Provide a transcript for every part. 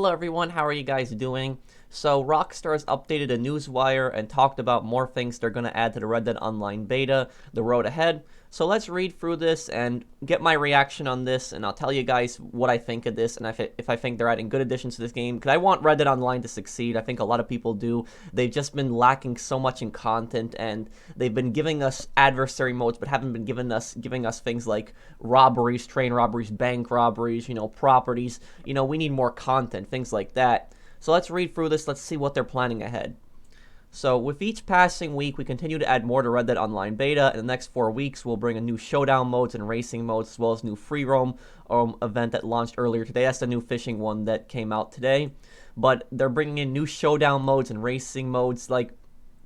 Hello everyone, how are you guys doing? So Rockstar has updated a newswire and talked about more things they're going to add to the Red Dead Online beta, the road ahead. So let's read through this and get my reaction on this, and I'll tell you guys what I think of this and if I think they're adding good additions to this game. Because I want Red Dead Online to succeed. I think a lot of people do. They've just been lacking so much in content, and they've been giving us adversary modes, but haven't been giving us things like robberies, train robberies, bank robberies, properties. We need more content, things like that. So let's read through this. Let's see what they're planning ahead. So with each passing week, we continue to add more to Red Dead Online beta. In the next 4 weeks, we'll bring a new showdown modes and racing modes, as well as new free roam event that launched earlier today. That's the new fishing one that came out today. But they're bringing in new showdown modes and racing modes. Like,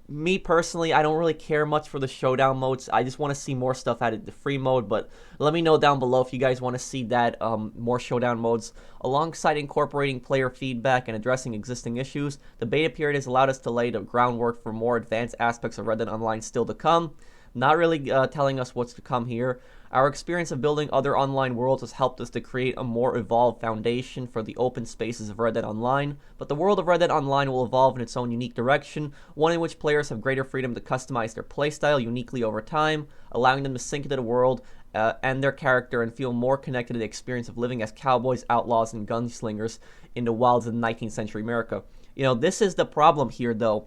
me personally, I don't really care much for the showdown modes. I just want to see more stuff added to free mode, but let me know down below if you guys want to see that, more showdown modes. Alongside incorporating player feedback and addressing existing issues, the beta period has allowed us to lay the groundwork for more advanced aspects of Red Dead Online still to come. Not really telling us what's to come here. Our experience of building other online worlds has helped us to create a more evolved foundation for the open spaces of Red Dead Online, but the world of Red Dead Online will evolve in its own unique direction, one in which players have greater freedom to customize their playstyle uniquely over time, allowing them to sink into the world and their character and feel more connected to the experience of living as cowboys, outlaws, and gunslingers in the wilds of 19th century America. This is the problem here, though.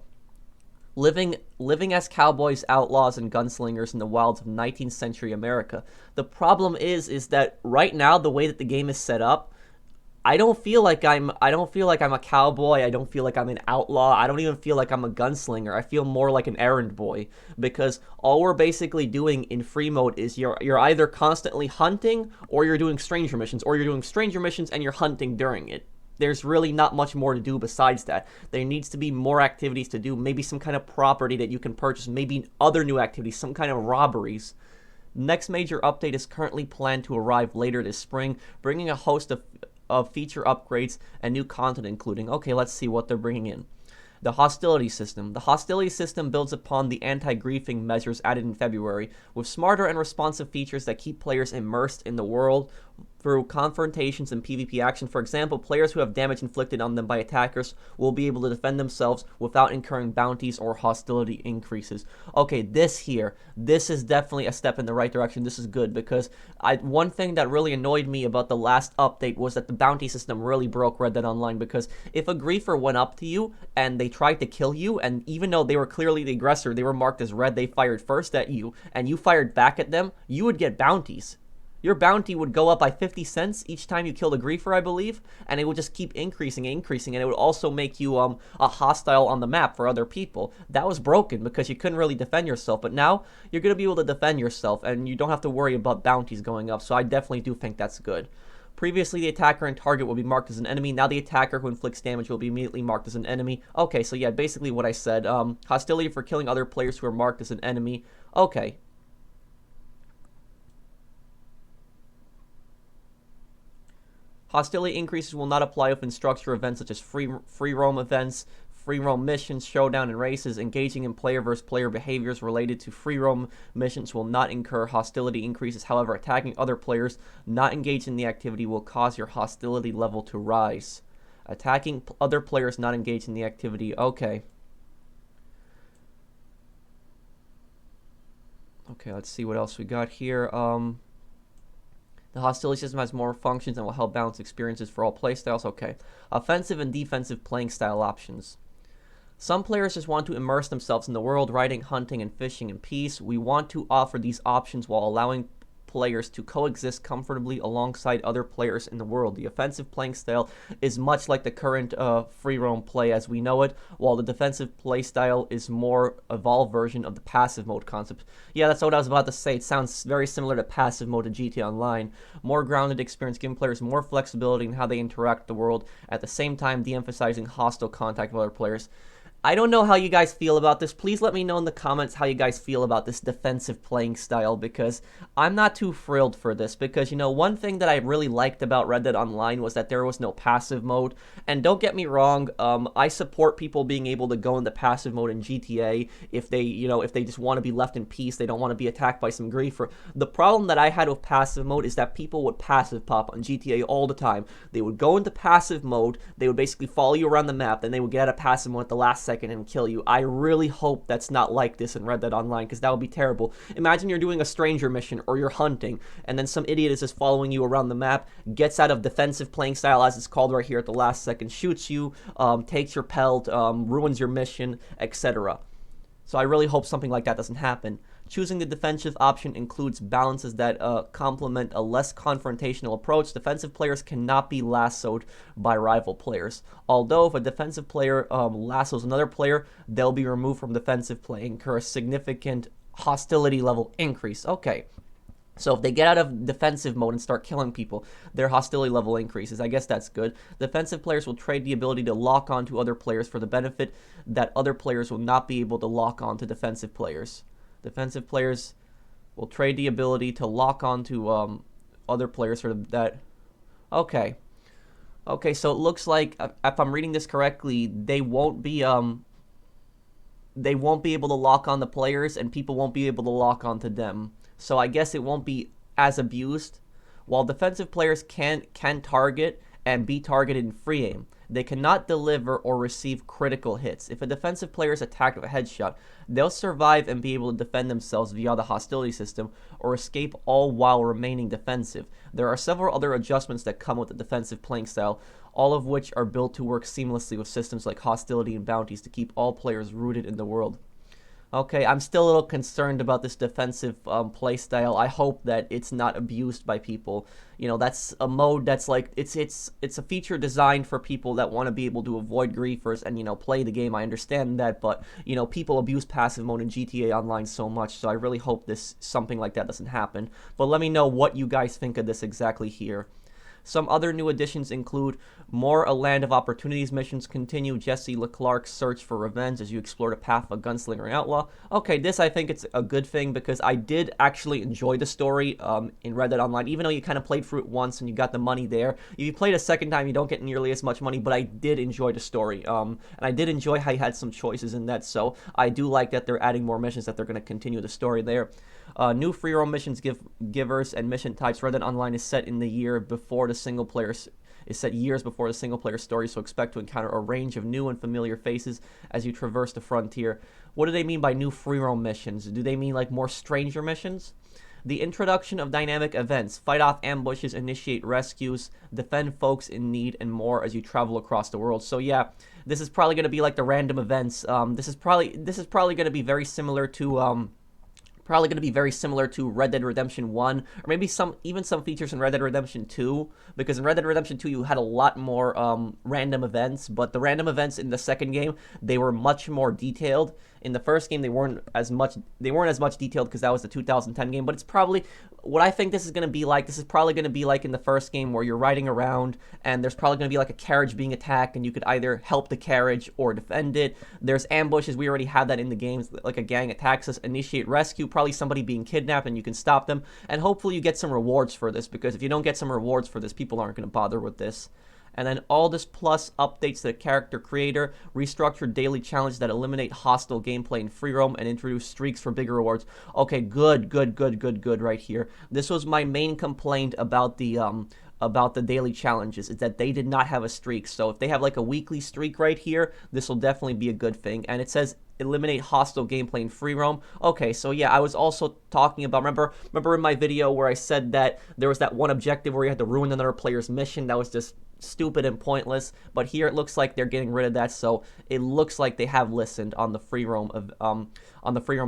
Living as cowboys, outlaws, and gunslingers in the wilds of 19th century America. The problem is that right now, the way that the game is set up, I don't feel like I'm a cowboy. I don't feel like I'm an outlaw. I don't even feel like I'm a gunslinger. I feel more like an errand boy, because all we're basically doing in free mode is you're either constantly hunting, or you're doing stranger missions, and you're hunting during it. There's really not much more to do besides that. There needs to be more activities to do, maybe some kind of property that you can purchase, maybe other new activities, some kind of robberies. Next major update is currently planned to arrive later this spring, bringing a host of feature upgrades and new content including. Okay, let's see what they're bringing in. The hostility system. The hostility system builds upon the anti-griefing measures added in February, with smarter and responsive features that keep players immersed in the world through confrontations and PvP action. For example, players who have damage inflicted on them by attackers will be able to defend themselves without incurring bounties or hostility increases. Okay, this is definitely a step in the right direction. This is good, because one thing that really annoyed me about the last update was that the bounty system really broke Red Dead Online, because if a griefer went up to you and they tried to kill you, and even though they were clearly the aggressor, they were marked as red, they fired first at you, and you fired back at them, you would get bounties. Your bounty would go up by 50 cents each time you killed a griefer, I believe, and it would just keep increasing and increasing, and it would also make you a hostile on the map for other people. That was broken because you couldn't really defend yourself, but now you're going to be able to defend yourself, and you don't have to worry about bounties going up, so I definitely do think that's good. Previously, the attacker and target will be marked as an enemy. Now the attacker who inflicts damage will be immediately marked as an enemy. Okay, so yeah, basically what I said. Hostility for killing other players who are marked as an enemy. Okay. Hostility increases will not apply within structure events such as free roam events, free roam missions, showdown, and races. Engaging in player versus player behaviors related to free roam missions will not incur hostility increases. However, attacking other players not engaged in the activity will cause your hostility level to rise. Attacking other players not engaged in the activity. Okay. Okay, let's see what else we got here. The hostility system has more functions and will help balance experiences for all playstyles. Okay. Offensive and defensive playing style options. Some players just want to immerse themselves in the world, riding, hunting, and fishing in peace. We want to offer these options while allowing players to coexist comfortably alongside other players in the world. The offensive playing style is much like the current free roam play as we know it, while the defensive play style is more evolved version of the passive mode concept. Yeah, that's what I was about to say. It sounds very similar to passive mode in GTA Online. More grounded experience, giving players more flexibility in how they interact with the world, at the same time de-emphasizing hostile contact with other players. I don't know how you guys feel about this. Please let me know in the comments how you guys feel about this defensive playing style, because I'm not too thrilled for this. Because, one thing that I really liked about Red Dead Online was that there was no passive mode. And don't get me wrong, I support people being able to go into passive mode in GTA if they just want to be left in peace. They don't want to be attacked by some griefer. The problem that I had with passive mode is that people would passive pop on GTA all the time. They would go into passive mode, they would basically follow you around the map, then they would get out of passive mode at the last second and kill you. I really hope that's not like this in Red Dead Online, because that would be terrible. Imagine you're doing a stranger mission or you're hunting, and then some idiot is just following you around the map, gets out of defensive playing style, as it's called right here at the last second, shoots you, takes your pelt, ruins your mission, etc. So I really hope something like that doesn't happen. Choosing the defensive option includes balances that complement a less confrontational approach. Defensive players cannot be lassoed by rival players. Although if a defensive player lassos another player, they'll be removed from defensive play, incur a significant hostility level increase. Okay. So if they get out of defensive mode and start killing people, their hostility level increases. I guess that's good. Defensive players will trade the ability to lock on to other players for the benefit that other players will not be able to lock on to defensive players. Defensive players will trade the ability to lock on to other players for that. Okay. Okay, so it looks like, if I'm reading this correctly, they won't be able to lock on the players, and people won't be able to lock on to them. So I guess it won't be as abused. While defensive players can target and be targeted in free aim, they cannot deliver or receive critical hits. If a defensive player is attacked with a headshot, they'll survive and be able to defend themselves via the hostility system or escape, all while remaining defensive. There are several other adjustments that come with the defensive playing style, all of which are built to work seamlessly with systems like hostility and bounties to keep all players rooted in the world. Okay, I'm still a little concerned about this defensive playstyle. I hope that it's not abused by people. That's a mode that's like, it's a feature designed for people that want to be able to avoid griefers and, play the game. I understand that, but, people abuse passive mode in GTA Online so much, so I really hope something like that doesn't happen. But let me know what you guys think of this exactly here. Some other new additions include more A Land of Opportunities missions continue Jesse Leclerc's search for revenge as you explore the path of a gunslinger and outlaw. Okay, this I think it's a good thing, because I did actually enjoy the story in Red Dead Online, even though you kind of played through it once and you got the money there. If you played a second time, you don't get nearly as much money, but I did enjoy the story, and I did enjoy how you had some choices in that, so I do like that they're adding more missions, that they're going to continue the story there. New free roam missions givers and mission types. Red Dead Online is set in the year before the single player is set years before the single player story, so expect to encounter a range of new and familiar faces as you traverse the frontier. What do they mean by new free roam missions? Do they mean like more stranger missions? The introduction of dynamic events, fight off ambushes, initiate rescues, defend folks in need, and more as you travel across the world. So yeah, this is probably going to be like the random events. This is probably going to be very similar to Red Dead Redemption 1, or maybe even some features in Red Dead Redemption 2, because in Red Dead Redemption 2 you had a lot more random events, but the random events in the second game, they were much more detailed. In the first game, they weren't as much detailed because that was the 2010 game, but it's probably what I think this is going to be like. This is probably going to be like in the first game, where you're riding around and there's probably going to be like a carriage being attacked, and you could either help the carriage or defend it. There's ambushes. We already have that in the games, like a gang attacks us, initiate rescue, probably somebody being kidnapped and you can stop them, and hopefully you get some rewards for this, because if you don't get some rewards for this, people aren't going to bother with this. And then Aldous Plus updates to the character creator, restructured daily challenges that eliminate hostile gameplay in free roam, and introduce streaks for bigger rewards. Okay, good right here. This was my main complaint about the daily challenges, is that they did not have a streak. So if they have like a weekly streak right here, this will definitely be a good thing. And it says eliminate hostile gameplay in free roam. Okay, so yeah, I was also talking about, remember in my video where I said that there was that one objective where you had to ruin another player's mission? That was just stupid and pointless, but here it looks like they're getting rid of that, so it looks like they have listened on the free roam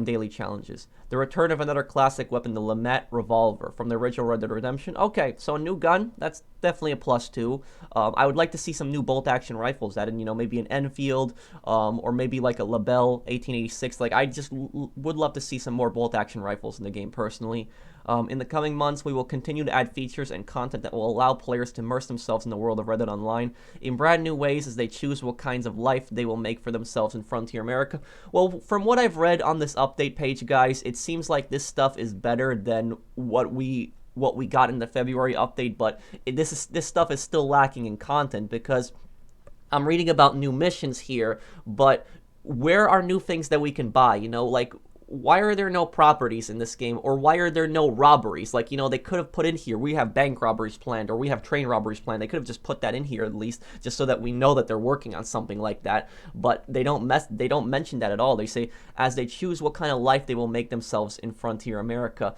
daily challenges. The return of another classic weapon, the Lamette revolver from the original Red Dead Redemption. Okay, so a new gun, that's definitely a plus too. I would like to see some new bolt action rifles added, maybe an Enfield, or maybe like a Labelle 1886. Like, I just would love to see some more bolt action rifles in the game personally. In the coming months, we will continue to add features and content that will allow players to immerse themselves in the world of Red Dead Online in brand new ways as they choose what kinds of life they will make for themselves in Frontier America. Well, from what I've read on this update page, guys, it seems like this stuff is better than what we got in the February update, but this stuff is still lacking in content because I'm reading about new missions here, but where are new things that we can buy? You know, like, why are there no properties in this game, or why are there no robberies? Like, you know, they could have put in here, we have bank robberies planned, or we have train robberies planned. They could have just put that in here at least, just so that we know that they're working on something like that. But they don't mention that at all. They say, as they choose what kind of life they will make themselves in Frontier America.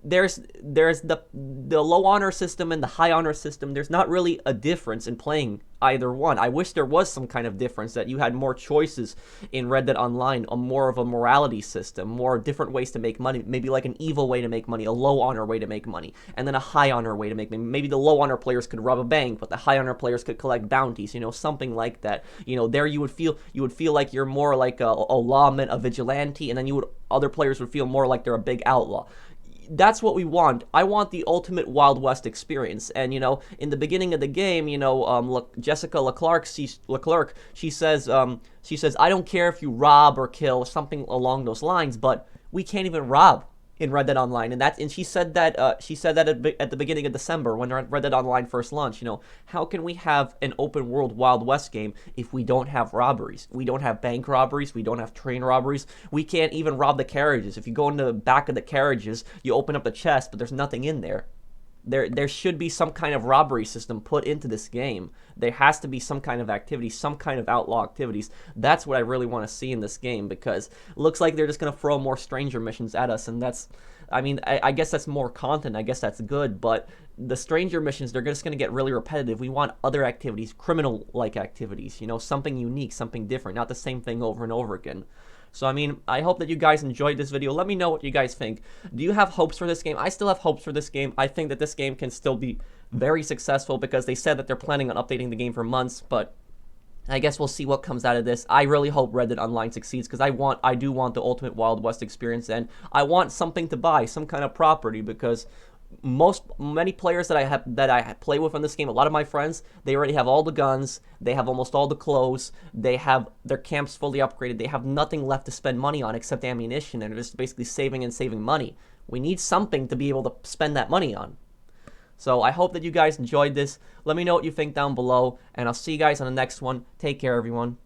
There's the low honor system and the high honor system. There's not really a difference in playing either one. I wish there was some kind of difference, that you had more choices in Red Dead Online, a more of a morality system, more different ways to make money, maybe like an evil way to make money, a low honor way to make money, and then a high honor way to make money. Maybe the low honor players could rob a bank, but the high honor players could collect bounties, you know, something like that. You know, there you would feel like you're more like a lawman, a vigilante, and then other players would feel more like they're a big outlaw. That's what we want. I want the ultimate Wild West experience. And, you know, in the beginning of the game, you know, Jessica Leclerc, she says, I don't care if you rob or kill, something along those lines, but we can't even rob in Red Dead Online, and she said that at the beginning of December when Red Dead Online first launched. You know, how can we have an open world Wild West game if we don't have robberies? We don't have bank robberies. We don't have train robberies. We can't even rob the carriages. If you go into the back of the carriages, you open up the chest, but there's nothing in there. There should be some kind of robbery system put into this game. There has to be some kind of activity, some kind of outlaw activities. That's what I really want to see in this game, because it looks like they're just going to throw more stranger missions at us, and that's, I mean, I guess that's more content. I guess that's good, but the stranger missions, they're just going to get really repetitive. We want other activities, criminal-like activities, you know, something unique, something different, not the same thing over and over again. So, I mean, I hope that you guys enjoyed this video. Let me know what you guys think. Do you have hopes for this game? I still have hopes for this game. I think that this game can still be very successful, because they said that they're planning on updating the game for months, but I guess we'll see what comes out of this. I really hope Red Dead Online succeeds, because I do want the ultimate Wild West experience, and I want something to buy, some kind of property, because many players that I play with on this game, a lot of my friends, they already have all the guns, they have almost all the clothes, they have their camps fully upgraded, they have nothing left to spend money on except ammunition, and they're just basically saving money. We need something to be able to spend that money on. So I hope that you guys enjoyed this. Let me know what you think down below, and I'll see you guys on the next one. Take care, everyone.